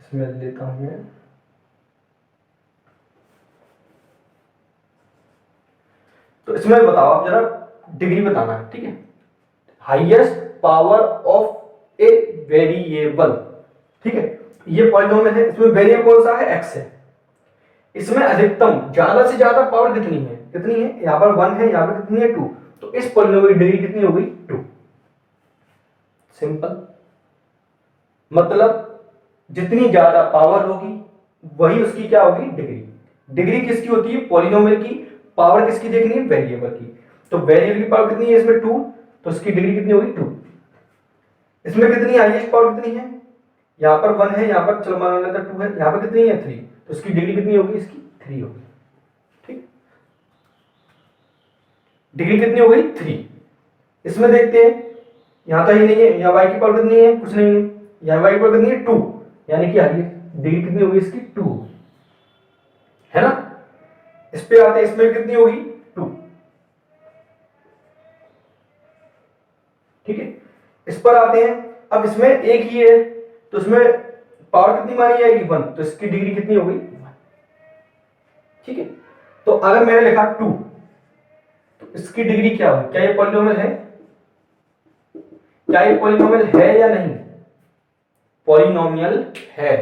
इसमें लेता हूं मैं, तो इसमें बताओ आप जरा डिग्री बताना है, ठीक है। Highest power of a variable, ठीक है, ये पॉलिनोमियल है, इसमें वेरिएबल कौन सा है x है, इसमें अधिकतम ज्यादा से ज्यादा पावर कितनी है, कितनी है, यहां पर 1 है, यहां पर कितनी है 2, तो इस पॉलिनोमियल की डिग्री कितनी हो गई 2, सिंपल। मतलब जितनी ज्यादा पावर होगी वही उसकी क्या होगी डिग्री। डिग्री किसकी होती है पॉलिनोमियल की, पावर किसकी देखनी है वेरिएबल की, तो वेरिएबल की पावर कितनी है इसमें 2, तो इसकी डिग्री कितनी होगी 2। इसमें कितनी हाईएस्ट पावर कितनी है, यहां पर 1 है, यहां पर चलो मान लेते हैं 2 है, यहां पर कितनी है 3, तो इसकी डिग्री कितनी होगी इसकी 3 होगी, ठीक। डिग्री कितनी हो गई 3। इसमें देखते हैं, यहां तो ही नहीं है, यहां y की पावर कितनी है कुछ नहीं है, यहां y की पावर कितनी है 2, यानी कि डिग्री कितनी होगी इसकी 2, है ना। इस पे आते हैं, इसमें कितनी होगी 2, ठीक है। इस पर आते हैं, अब इसमें एक ही है, तो इसमें पावर कितनी मानी जाएगी 1, तो इसकी डिग्री कितनी हो गई 1, ठीक है। तो अगर मैंने लिखा 2, तो इसकी डिग्री क्या होगी, क्या ये पॉलिनोमियल है, क्या ये पॉलिनोमियल है या नहीं, पॉलिनोमियल है।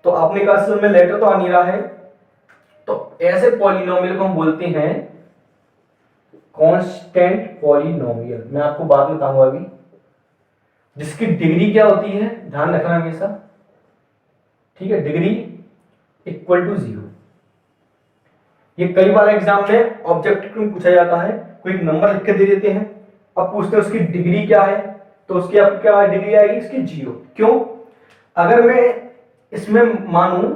तो आपने कहा सर में लेटर तो आ नहीं रहा है, तो ऐसे पॉलिनोमियल को हम बोलते हैं कांस्टेंट पॉलिनोमियल। मैं आपको बाद में बताऊंगा अभी। जिसकी डिग्री क्या होती है, ध्यान रखना हमेशा, ठीक है, डिग्री इक्वल टू 0। ये कई बार एग्जाम में ऑब्जेक्टिव में पूछा जाता है, कोई एक नंबर लिख के दे देते हैं, अब पूछते हैं उसकी डिग्री क्या है, तो उसकी आपकी क्या डिग्री आएगी, इसकी 0। क्यों? अगर मैं इसमें मानूं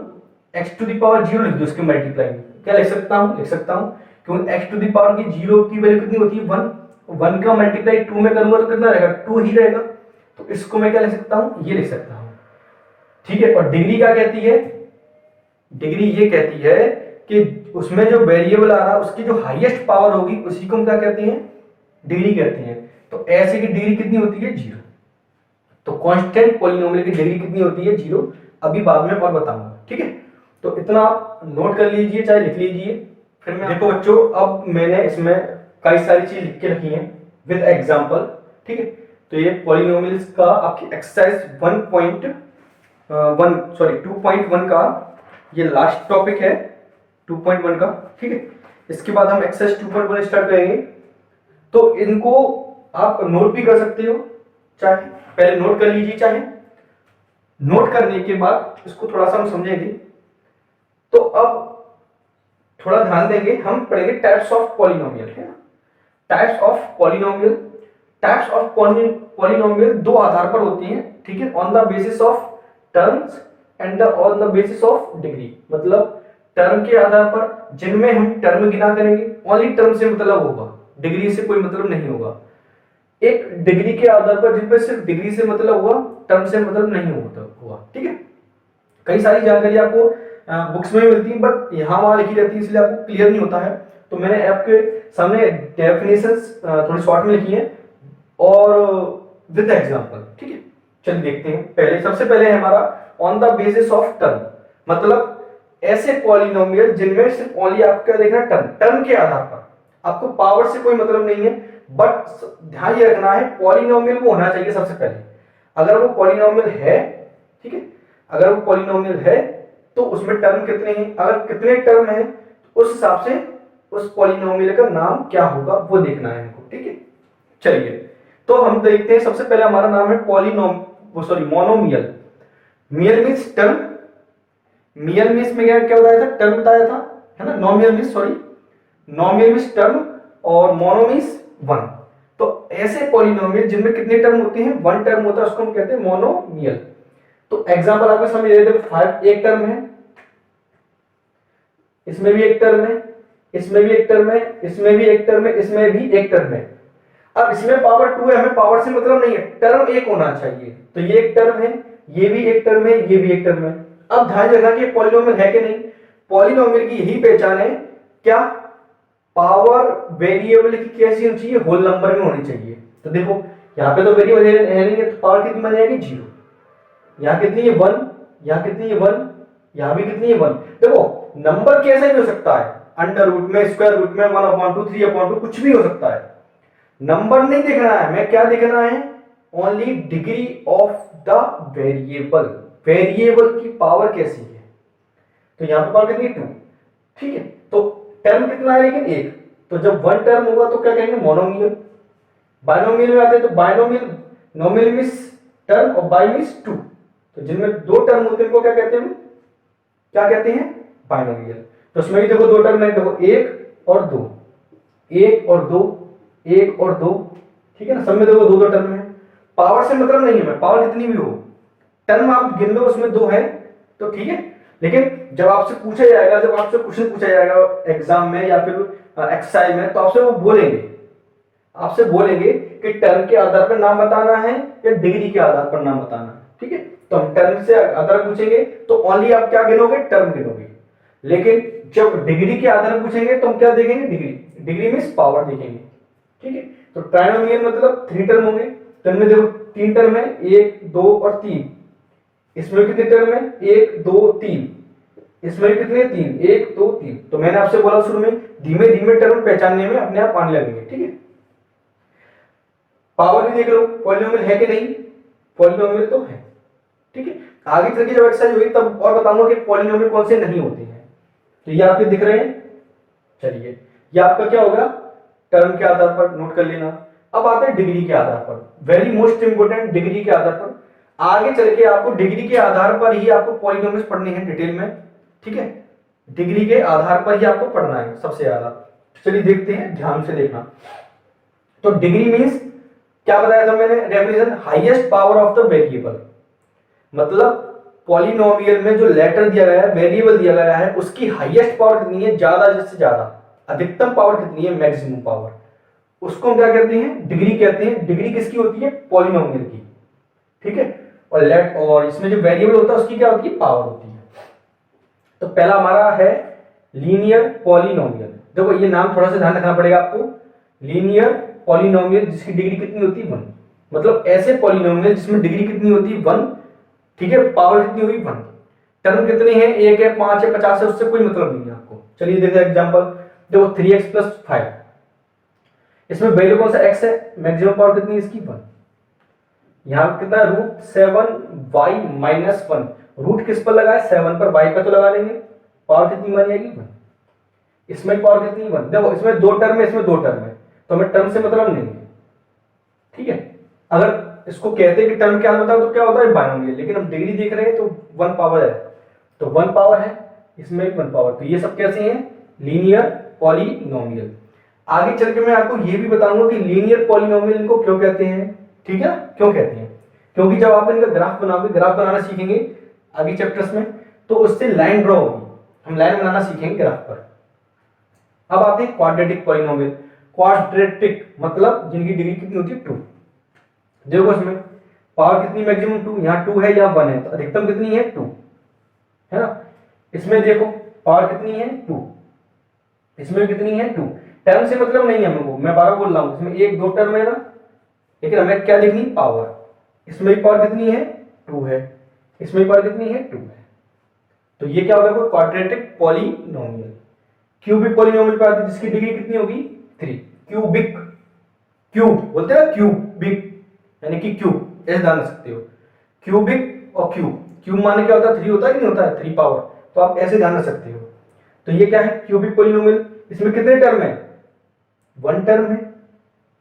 x टू द पावर 0 लिख दूं, उसके मल्टीप्लाई में क्या लिख सकता हूं, क्योंकि x टू द पावर की 0 की वैल्यू कितनी होती है, 1 का मल्टीप्लाई 2 में करूंगा तो कितना रहेगा, 2 ही रहेगा। तो इसको मैं क्या लिख सकता हूं, ये लिख सकता हूं, ठीक है। और डिग्री क्या कहती है, डिग्री ये कहती है कि उसमें जो वेरिएबल आ रहा है उसकी जो हाईएस्ट पावर होगी उसी को हम क्या कहते हैं, डिग्री कहते हैं। तो ऐसे की डिग्री कितनी होती है, 0। तो कांस्टेंट पॉलिनोमियल की डिग्री कितनी होती है, 0। अभी बाद में और बताऊंगा, ठीक है। तो इतना आप नोट कर लीजिए, चाहे लिख लीजिए। फिर मैं देखो बच्चों, अब मैंने इसमें कई सारी चीज लिख के रखी हैं विद एग्जांपल, ठीक है। तो ये पॉलिनोमियल्स का आपकी एक्सरसाइज 2.1 का ये लास्ट टॉपिक है 2.1 का, ठीक है। इसके बाद हम एक्सरसाइज 2.1 स्टार्ट करेंगे। तो इनको आप नोट भी कर सकते हो, चाहे पहले नोट कर लीजिए, चाहे नोट करने के बाद इसको थोड़ा सा हम समझेंगे। तो अब थोड़ा ध्यान देंगे, हम पढ़ेंगे टाइप्स ऑफ पॉलिनोमियल, है ना। Types of polynomial, types of polynomial दो आधार पर होती हैं, ठीक है, on the basis of terms and on the basis of degree. मतलब टर्म के आधार पर, जिनमें हम टर्म गिना करेंगे, ओनली टर्म से मतलब होगा, डिग्री से कोई मतलब नहीं होगा। एक डिग्री के आधार पर जिन पर सिर्फ डिग्री से मतलब हुआ, टर्म से मतलब नहीं होता हुआ, ठीक है। कई सारी जानकारी आपको बुक्स में मिलती है, बट यहाँ वहां लिखी रहती है, इसलिए आपको क्लियर नहीं होता है। तो मैंने आपके सामने डेफिनेशंस थोड़ी शॉर्ट में लिखी है और विद एग्जांपल, ठीक है। चलिए देखते हैं। पहले सबसे पहले है हमारा on the basis of term, मतलब ऐसे पॉलिनोमियल जिनमें सिर्फ ओनली आपको क्या देखना, टर्म के आधार पर, आपको पावर से कोई मतलब नहीं है। बट ध्यान ये रखना है, पॉलिनोमियल वो होना चाहिए सबसे पहले। अगर वो पॉलिनोमियल है, ठीक है, अगर वो पॉलिनोमियल है तो उसमें टर्म कितने हैं, अगर कितने टर्म हैं तो उस हिसाब से उस पॉलिनोमियल का नाम क्या होगा वो देखना है हमको, ठीक है। चलिए तो हम देखते हैं, सबसे पहले हमारा नाम है मोनोमियल। मियल मीन्स टर्म, मियल मीन्स में क्या बताया था, टर्म बताया था, है ना। नॉमियल मीन्स नॉमियल मीन्स टर्म और मोनो मीन्स 1। तो ऐसे पॉलिनोमियल जिनमें कितने टर्म होते हैं, 1 टर्म होता है, उसको हम कहते हैं मोनोमियल। तो एग्जांपल आपको समझ रहे थे, 5 एक टर्म है, इसमें भी एक टर्म है, इसमें भी एक टर्म है, इसमें भी एक टर्म है, इसमें भी एक टर्म है। अब इसमें पावर 2 है, हमें पावर से मतलब नहीं है, टर्म एक होना चाहिए। तो ये एक टर्म है, ये भी एक टर्म है, ये भी एक टर्म है। अब ध्यान रखना कि पॉलिनोमियल है कि नहीं। पॉलिनोमियल की यही पहचान है, क्या पावर वेरिएबल की कैसी होनी चाहिए, होल नंबर में होनी चाहिए। तो देखो यहाँ पे तो वेरिएबल है नहीं है, तो पावर कितनी बन जाएगी, 0। यहाँ कितनी है, 1, यहाँ कितनी है, 1, यहाँ भी कितनी है, 1। देखो नंबर कैसे भी हो सकता है, अंडर रूट में, स्क्वायर रूट में, 1/2, 3/2, कुछ भी हो सकता है। नंबर नहीं देखना है, मैं क्या देखना है, only degree of the variable, variable की पावर कैसी है। तो यहां पर पावर कितनी, 2, ठीक है। तो टर्म कितना है, लेकिन 1। तो जब 1 टर्म होगा तो क्या कहेंगे, मोनोमियल। बाइनोमियल में आते हैं तो बाइनोमियल, नोमियल मींस टर्म और बाइ मींस 2। तो जिनमें 2 टर्म होते हैं उनको क्या कहते हैं, क्या कहते हैं, बाइनोमियल। तो उसमें भी देखो 2 टर्म है, देखो 1 और 2, 1 और 2, 1 और 2, ठीक है ना। सब में देखो 2 टर्म है। पावर से मतलब नहीं है, पावर कितनी भी हो, टर्म आप गिन लो उसमें 2 है तो ठीक है। लेकिन जब आपसे पूछा जाएगा, जब आपसे क्वेश्चन पूछा जाएगा एग्जाम में या फिर एक्सरसाइज में, तो आपसे वो बोलेंगे, आपसे बोलेंगे कि टर्म के आधार पर नाम बताना है या डिग्री के आधार पर नाम बताना है, ठीक है। तो हम टर्म से आधार पूछेंगे तो ओनली आप क्या गिनोगे, टर्म गिनोगे। लेकिन जब डिग्री के आधार पूछेंगे तो हम क्या देखेंगे, डिग्री, डिग्री मींस पावर देखेंगे, ठीक है। तो ट्राइनोमियल मतलब 3 टर्म होंगे। टर्म में देखो 3 टर्म है, 1, 2 और 3। इसमें कितने टर्म है, 1, 2, 3। इसमें कितने, 3, 1, 2, 3। तो मैंने आपसे बोला शुरू में, धीमे धीमे टर्म पहचानने में अपने आप आने लगेंगे, ठीक है। पावर भी देख लो, पॉलिनोमियल है कि नहीं, पॉलिनोमियल तो है, ठीक है। आगे चल के जब एक्सरसाइज होगी तब और बताऊंगा कि पॉलिनोमियल कौन से नहीं होते हैं। तो ये आपके दिख रहे हैं। चलिए ये आपका क्या होगा, टर्म के आधार पर नोट कर लेना। अब आते हैं डिग्री के आधार पर, वेरी मोस्ट इंपोर्टेंट, डिग्री के आधार पर। आगे चल के आपको डिग्री के आधार पर ही आपको पॉलिनोमियल्स पढ़ने हैं डिटेल में, ठीक है, डिग्री के आधार पर ही आपको पढ़ना है सबसे ज्यादा। चलिए देखते हैं, ध्यान से देखना। तो डिग्री मींस क्या बताया था मैंने, definition, highest power of the variable, मतलब पॉलिनोमियल में जो लेटर दिया गया है, वेरिएबल दिया गया है, उसकी हाईएस्ट पावर कितनी है, ज्यादा से ज्यादा, अधिकतम पावर कितनी है, मैक्सिमम पावर, उसको हम क्या कहते हैं, डिग्री कहते हैं। डिग्री किसकी होती है, पॉलिनोमियल की, ठीक है। और इसमें जो वेरिएबल होता है उसकी क्या होती है, पावर होती है। तो पहला हमारा है लीनियर पॉलिनोमियल। देखो ये नाम थोड़ा सा ध्यान रखना पड़ेगा आपको, लीनियर पॉलिनोमियल जिसकी डिग्री कितनी होती है, 1, मतलब ऐसे पॉलिनोमियल जिसमें डिग्री कितनी होती है, 1, ठीक है, पावर कितनी होगी, 1। टर्म कितने हैं, 1 है, 5 है, 50 है, उससे कोई मतलब नहीं है आपको। चलिए देखते हैं एग्जांपल। देखो 3x + 5, इसमें वैल्यू कौन सा x है, मैक्सिमम पावर कितनी है इसकी, 1। यहाँ कितना, √7y - 1, रूट किस पर लगा है, 7 पर, y पर तो लगा लेंगे, पावर कितनी मानी जाएगी, 1। इसमें पावर कितनी, 1। देखो इसमें 2 टर्म है, इसमें 2 टर्म है, तो हमें टर्म से मतलब नहीं है, ठीक है। अगर इसको कहते हैं कि टर्म क्या होता है तो क्या होता है, बाइनोमियल, लेकिन हम डिग्री देख रहे हैं तो 1 पावर है, तो 1 पावर है, इसमें 1 पावर, तो ये सब कैसे हैं, लीनियर पॉलिनोमियल। आगे चल के मैं आपको ये भी बताऊंगा कि लीनियर पॉलिनोमियल इनको क्यों कहते हैं, ठीक है, क्यों कहते हैं, क्योंकि जब आप इनका ग्राफ बनाओगे, ग्राफ बनाना सीखेंगे आगे चैप्टर्स में, तो उससे लाइन ड्रॉ होगी, हम लाइन बनाना सीखेंगे ग्राफ पर। अब आते हैं क्वाड्रेटिक पॉलिनोमियल। क्वाड्रेटिक मतलब जिनकी डिग्री कितनी होती है, 2। देखो इसमें पावर कितनी, मैक्सिमम 2, यहाँ 2 है, यहाँ 1 है, तो अधिकतम कितनी है, 2 है ना। इसमें देखो पावर कितनी है, 2, इसमें कितनी है, 2। टर्म से मतलब नहीं है हमको, मैं बार बोल रहा हूँ, इसमें 1 2 टर्म है ना, लेकिन हमें क्या देखनी, पावर। इसमें पावर कितनी है, 2 है, इसमें पावर कितनी है, 2 है। तो ये क्या होगा, क्वाड्रेटिक पॉलिनोमियल। क्यूबिक पॉलिनोमियल पे आती है जिसकी डिग्री कितनी होगी, 3। क्यूबिक, क्यूब बोलते हैं, क्यूबिक यानी कि क्यूब, ऐसे जान सकते हो, क्यूबिक और क्यूब। क्यूब माने क्या होता है, 3 होता है कि नहीं होता है, 3 पावर, तो आप ऐसे जान सकते हो। तो ये क्या है, क्यूबिक पॉलिनोमियल। इसमें कितने टर्म है, 1 टर्म है,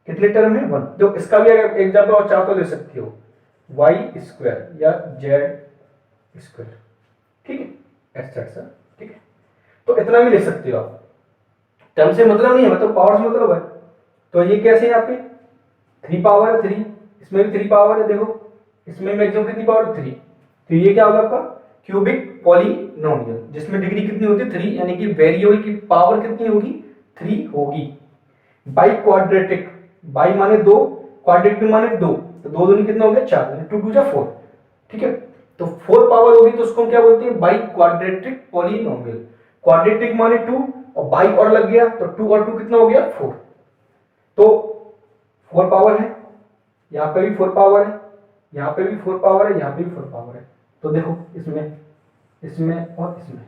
कितने टर्म है, 1। जो इसका भी अगर एग्जांपल और चाहो तो ले सकते हो, y² या z², ठीक है, ऐसा, ठीक है। तो इतना भी ले सकते हो आप, टर्म से मतलब नहीं है, मतलब पावर से मतलब है। तो ये कैसे है आपके, 3 पावर है, 3, इसमें भी 3 पावर है, देखो इसमें मैक्सिमम कितनी पावर, 3। तो ये क्या होगा आपका क्यूबिक पॉलिनोमियल, जिसमें डिग्री कितनी होती है, 3, यानी कि वेरिएबल की पावर कितनी होगी, 3 होगी। बाई क्वाड्रेटिक, बाई माने 2, क्वाड्रेटिक माने 2, तो 2 दूनी कितना हो गया, 4, 2 2 4, ठीक है। तो 4 पावर होगी तो उसको क्या बोलते हैं, बाई क्वाड्रेटिक पॉलिनोमियल। क्वाड्रेटिक माने 2 और बाई और लग गया, तो 2 और 2 कितना हो गया, 4। तो 4 पावर है, यहाँ पे भी 4 पावर है, यहाँ पे भी 4 पावर है, यहाँ पे भी 4 पावर है। तो देखो इसमें, इसमें और इसमें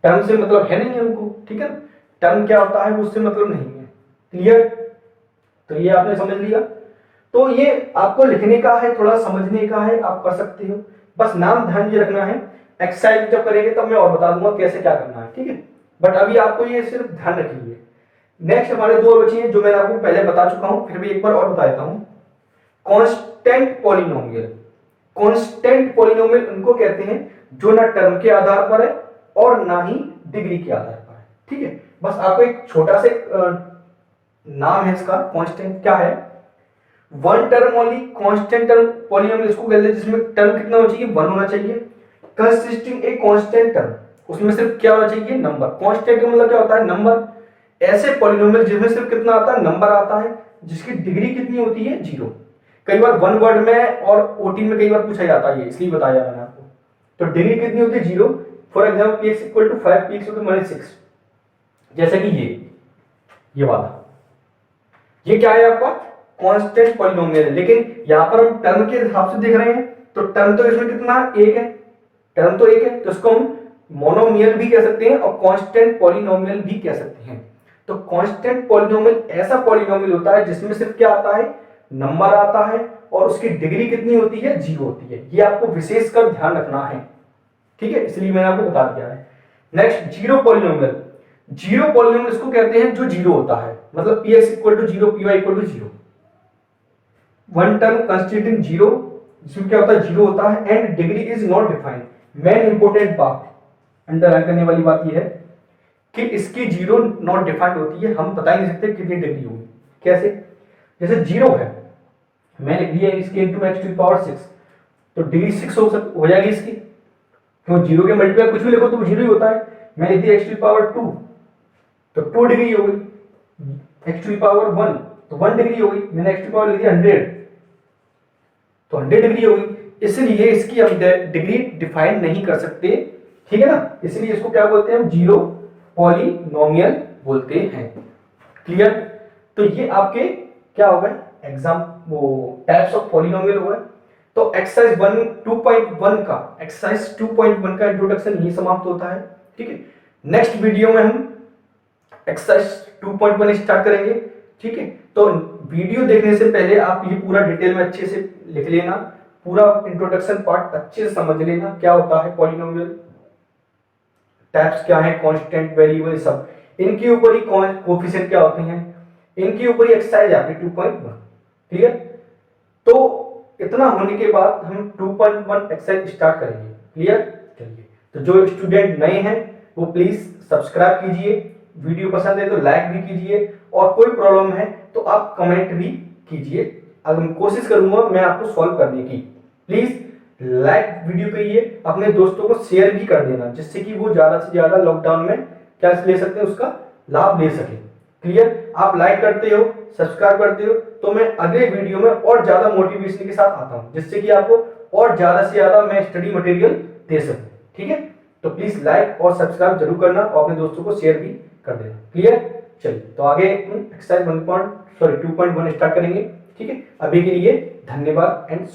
टर्म से मतलब है नहीं हमको, ठीक है। टर्म क्या होता है उससे मतलब नहीं है, क्लियर। तो ये आपने समझ लिया। तो ये आपको लिखने का है, थोड़ा समझने का है, आप कर सकते हो, बस नाम ध्यान ये रखना है। एक्सरसाइज जब करेंगे तब मैं और बता दूंगा कैसे क्या करना है, ठीक है। बट अभी आपको ये सिर्फ ध्यान रखिए। नेक्स्ट हमारे 2 बचे हैं जो मैंने आपको पहले बता चुका हूं, फिर भी एक बार और बता देता हूं। Constant polynomial. कांस्टेंट पॉलिनोमियल उनको कहते हैं जो ना टर्म के आधार पर है और ना ही डिग्री के आधार पर है, ठीक है। बस आपको एक छोटा से नाम है इसका, कांस्टेंट क्या है, 1 term only constant term polynomial इसको कहते हैं, जिसमें टर्म कितना होना चाहिए, 1 होना चाहिए, कंसिस्टिंग ए कांस्टेंट टर्म, उसमें सिर्फ क्या होना चाहिए, नंबर। कांस्टेंट का मतलब क्या होता है, नंबर। ऐसे पॉलिनोमियल जिसमें सिर्फ कितना आता है, नंबर आता है, जिसकी डिग्री कितनी होती है, 0। कई बार 1 वर्ड में और ओटी में कई बार पूछा जाता है, इसलिए बताया मैंने आपको। तो डिग्री कितनी होती है, 0। फॉर एग्जाम्पल px = 5, px = -6, जैसे कि ये वाला, ये क्या है आपका कांस्टेंट पॉलिनोमियल है। लेकिन यहां पर हम टर्म के हिसाब से देख रहे हैं, तो टर्म तो इसमें कितना 1 है, टर्म तो 1 है, तो इसको हम मोनोमियल भी कह सकते हैं और कांस्टेंट पॉलिनोमियल भी कह सकते हैं। तो कांस्टेंट पॉलिनोमियल ऐसा पॉलिनोमियल होता है जिसमें सिर्फ क्या आता है, नंबर आता है, और उसकी डिग्री कितनी होती है, 0 होती है। ये आपको विशेषकर ध्यान रखना है, ठीक है, इसलिए मैंने आपको बता दिया है। Next zero polynomial, zero polynomial इसको कहते हैं जो जीरो होता है, मतलब px equal to zero, py equal to zero, one term constituting zero, जिसमें क्या होता है जीरो होता है, and degree is not defined. Main important बात, अंडरलाइन करने वाली बात यह है कि इसकी जीरो नॉट डिफाइंड होती है, हम बता ही नहीं सकते कितनी डिग्री होगी। कैसे? जैसे जीरो है, मैंने लिख दिया इसके इंटू एक्स टू पावर 6, तो डिग्री 6 हो जाएगी इसकी, क्यों जीरो के मल्टीप्लाई कुछ भी लिखो तो जीरो ही होता है। मैंने लिख दिया एक्स टू पावर 2, तो 2 डिग्री हो गई, एक्स टू पावर 1 तो 1 डिग्री हो गई, मैंने एक्स टू पावर लिख दिया 100 तो 100 डिग्री हो गई। इसलिए इसकी हम डिग्री डिफाइन नहीं कर सकते, ठीक है ना, इसलिए इसको क्या बोलते हैं हम, जीरो पॉलिनोमियल बोलते हैं। क्लियर? तो ये आपके क्या हो गए एग्जाम, वो टाइप्स ऑफ पॉलिनोमियल हो गए। तो एक्सरसाइज 2.1 का, एक्सरसाइज 2.1 का इंट्रोडक्शन यही समाप्त होता है। ठीक है, नेक्स्ट वीडियो में हम एक्सरसाइज 2.1 स्टार्ट करेंगे। ठीक है, तो वीडियो देखने से पहले आप ये पूरा डिटेल में अच्छे से लिख लेना, पूरा इंट्रोडक्शन पार्ट अच्छे से समझ लेना, क्या होता है पॉलिनोमियल, टाइप्स क्या है, कांस्टेंट, वेरिएबल, सब इनके ऊपर ही कोएफिशिएंट क्या होते हैं, इनके ऊपर ही एक्सरसाइज आपकी 2.1। क्लियर? तो इतना होने के बाद हम 2.1 एक्सरसाइज स्टार्ट करेंगे। क्लियर? चलिए, तो जो स्टूडेंट नए हैं वो प्लीज सब्सक्राइब कीजिए, वीडियो पसंद है तो लाइक भी कीजिए, और कोई प्रॉब्लम है तो आप कमेंट भी कीजिए, अगर मैं कोशिश करूंगा मैं आपको सॉल्व करने की। प्लीज लाइक वीडियो कीजिए, अपने दोस्तों को शेयर भी कर देना, जिससे कि वो ज्यादा से ज्यादा लॉकडाउन में क्या ले सकते हैं, उसका लाभ ले सके। क्लियर? आप लाइक करते हो, सब्सक्राइब करते हो, तो मैं अगले वीडियो में और ज्यादा मोटिवेशन के साथ आता हूं, जिससे कि आपको और ज्यादा से ज्यादा मैं स्टडी मटेरियल दे सकूं। ठीक है, तो प्लीज लाइक और सब्सक्राइब जरूर करना, और अपने दोस्तों को शेयर भी कर देना। क्लियर? चलिए, तो आगे एक्सरसाइज 2.1 स्टार्ट करेंगे। ठीक है, अभी के लिए धन्यवाद एंड